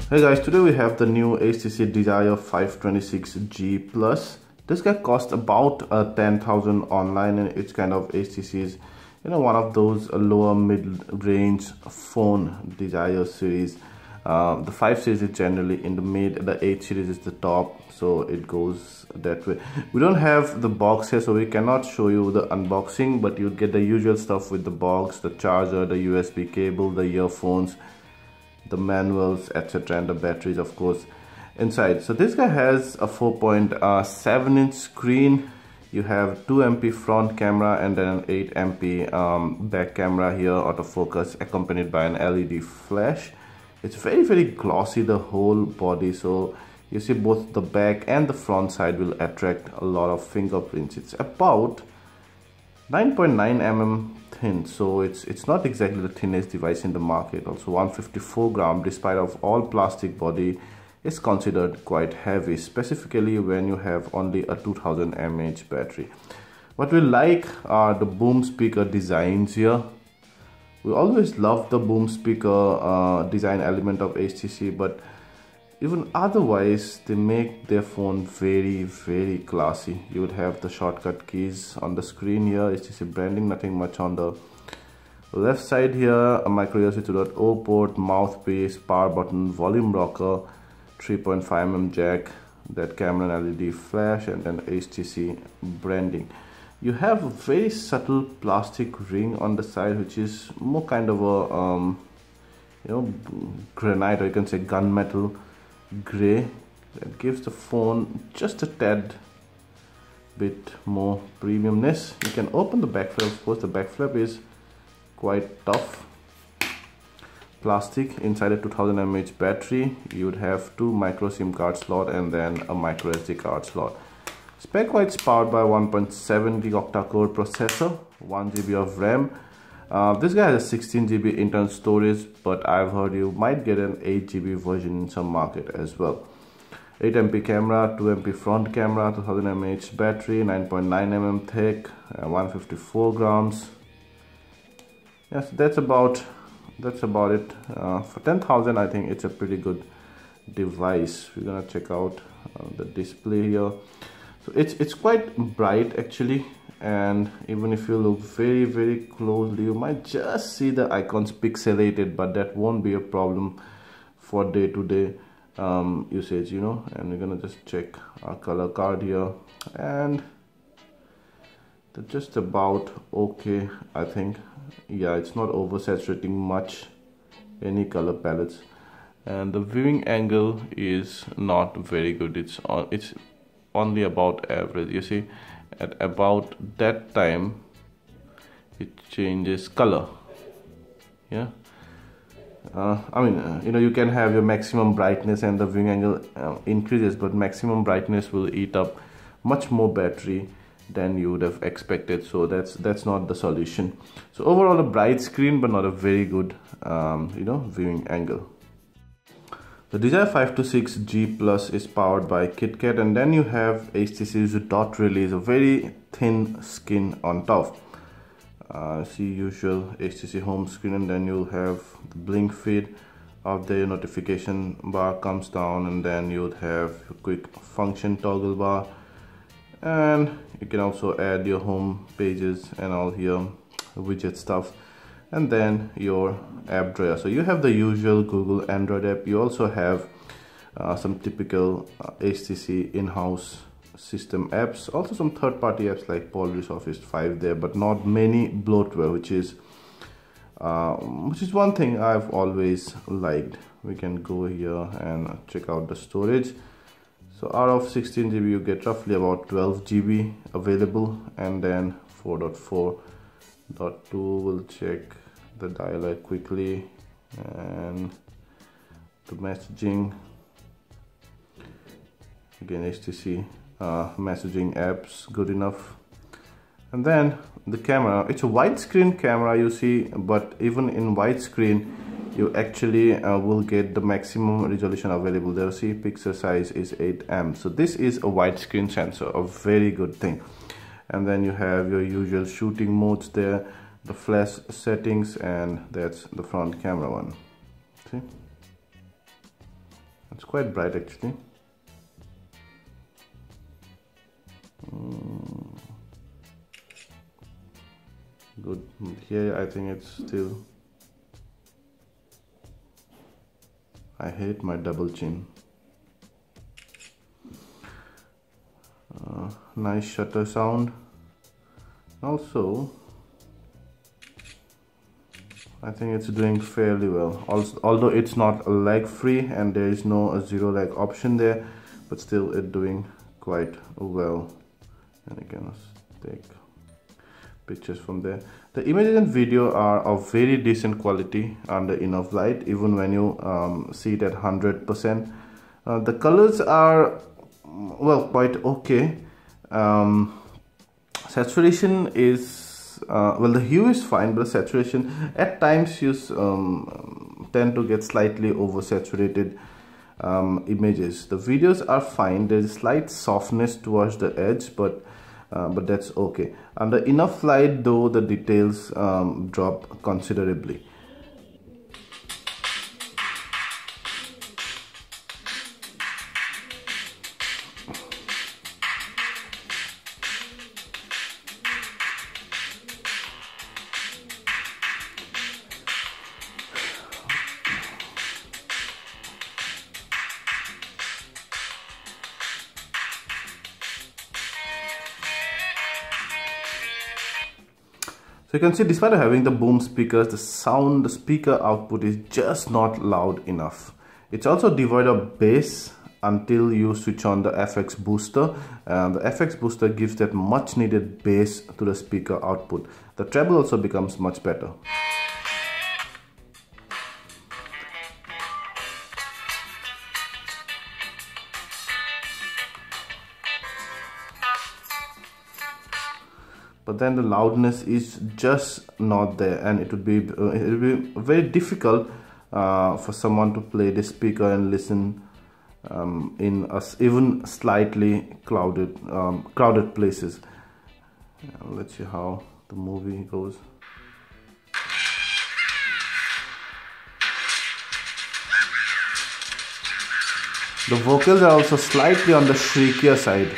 Hey guys, today we have the new HTC Desire 526G Plus. This guy costs about 10,000 online, and it's kind of HTC's, one of those lower mid-range phone Desire series. The 5 series is generally in the mid, the 8 series is the top, so it goes that way. We don't have the box here, so we cannot show you the unboxing, but you get the usual stuff with the box, the charger, the USB cable, the earphones, the manuals, etc., and the batteries, of course, inside. So this guy has a 4.7-inch screen. You have 2MP front camera and then an 8MP back camera here, autofocus, accompanied by an LED flash. It's very glossy, the whole body, so you see both the back and the front side will attract a lot of fingerprints. It's about 9.9 mm thin, so it's not exactly the thinnest device in the market. Also 154 gram, despite of all plastic body, is considered quite heavy, specifically when you have only a 2000 mAh battery. What we like are the boom speaker designs here. We always love the boom speaker design element of HTC, but even otherwise they make their phone very classy. You would have the shortcut keys on the screen here, HTC branding, nothing much on the left side here. A micro USB 2.0 port, mouthpiece, power button, volume rocker, 3.5mm jack, that camera and LED flash, and then HTC branding. You have a very subtle plastic ring on the side, which is more kind of a granite, or you can say gunmetal gray, that gives the phone just a tad bit more premiumness. You can open the back flap. Of course, the back flap is quite tough plastic. Inside a 2000 mAh battery, you would have 2 micro SIM card slot and then a micro SD card slot. Spec-wise, powered by 1.7 octa-core processor, 1 GB of RAM. This guy has a 16 GB internal storage, but I've heard you might get an 8 GB version in some market as well. 8MP camera, 2MP front camera, 2000 mAh battery, 9.9 mm thick, 154 grams. Yes, that's about it. For 10,000, I think it's a pretty good device. We're gonna check out the display here. So it's quite bright actually, and even if you look very closely, you might just see the icons pixelated, but that won't be a problem for day-to-day usage, And we're gonna just check our color card here, and they're just about okay, I think. Yeah, it's not oversaturating much any color palettes, and the viewing angle is not very good. It's only about average. You see, at about that time it changes color. Yeah, you can have your maximum brightness and the viewing angle increases, but maximum brightness will eat up much more battery than you would have expected, so that's not the solution. So overall, a bright screen but not a very good viewing angle. The Desire 526G Plus is powered by KitKat, and then you have HTC's dot release, a very thin skin on top. See usual HTC home screen, and then you'll have the blink feed. Up there, your notification bar comes down, and then you'll have a quick function toggle bar, and you can also add your home pages and all here, widget stuff, and then your app drawer. So you have the usual Google Android app. You also have some typical HTC in-house system apps, also some third-party apps like Polaris Office 5 there, but not many bloatware, which is one thing I've always liked. We can go here and check out the storage. So out of 16 GB you get roughly about 12 GB available, and then 4.4.2. We'll check the dialog quickly, and the messaging, again HTC messaging apps, good enough. And then the camera, it's a widescreen camera, you see, but even in widescreen you actually will get the maximum resolution available there. See, pixel size is 8M, so this is a widescreen sensor, a very good thing. And then you have your usual shooting modes there, the flash settings, and that's the front camera one. See, It's quite bright actually. Good. Here I think it's still. I hate my double chin. Nice shutter sound. Also, I think it's doing fairly well. Also, although it's not lag free and there is no zero lag option there, but still it's doing quite well. And you can take pictures from there. The images and video are of very decent quality under enough light, even when you see it at 100%. The colors are, well, quite okay. Saturation is, well, the hue is fine, but the saturation at times you tend to get slightly oversaturated images. The videos are fine. There is slight softness towards the edge, but that's okay. Under enough light though, the details drop considerably. So you can see, despite having the boom speakers, the speaker output is just not loud enough. It's also devoid of bass until you switch on the FX booster. The FX booster gives that much needed bass to the speaker output. The treble also becomes much better. But then the loudness is just not there, and it would be very difficult for someone to play the speaker and listen in even slightly crowded places. Let's see how the movie goes. The vocals are also slightly on the shriekier side.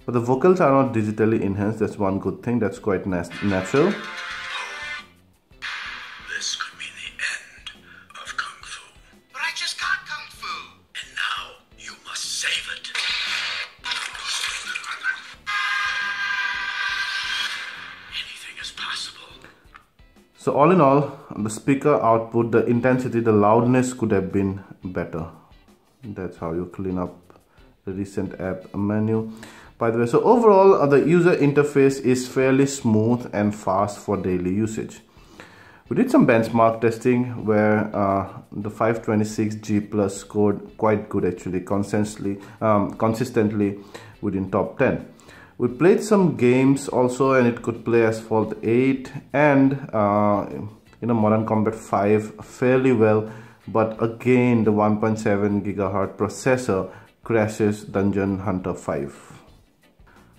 But the vocals are not digitally enhanced. That's one good thing. That's quite natural. This could mean the end of Kung Fu. But I just got Kung Fu! And now you must save it. Anything is possible. So all in all, the speaker output, the intensity, the loudness could have been better. That's how you clean up the recent app menu. By the way, so overall the user interface is fairly smooth and fast for daily usage. We did some benchmark testing where the 526G Plus scored quite good actually, consistently within top 10. We played some games also, and it could play Asphalt 8 and Modern Combat 5 fairly well, but again the 1.7 GHz processor crashes Dungeon Hunter 5.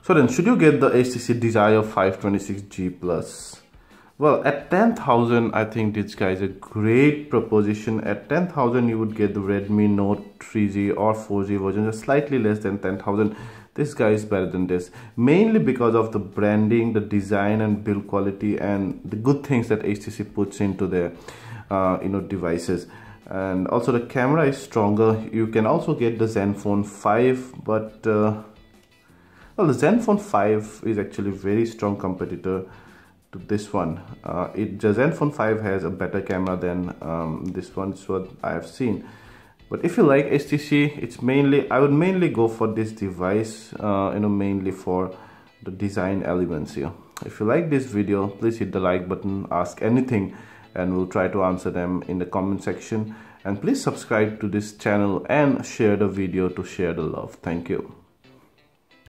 So then, should you get the HTC Desire 526G Plus? Well, at 10,000, I think this guy is a great proposition. At 10,000, you would get the Redmi Note 3G or 4G version, just slightly less than 10,000. This guy is better than this, mainly because of the branding, the design and build quality, and the good things that HTC puts into their devices. And also the camera is stronger. You can also get the Zenfone 5, but well, the Zenfone 5 is actually a very strong competitor to this one. The Zenfone 5 has a better camera than this one, is what I have seen. But if you like HTC, I would mainly go for this device, mainly for the design elements here. If you like this video, please hit the like button, ask anything, and we'll try to answer them in the comment section. And please subscribe to this channel and share the video to share the love. Thank you.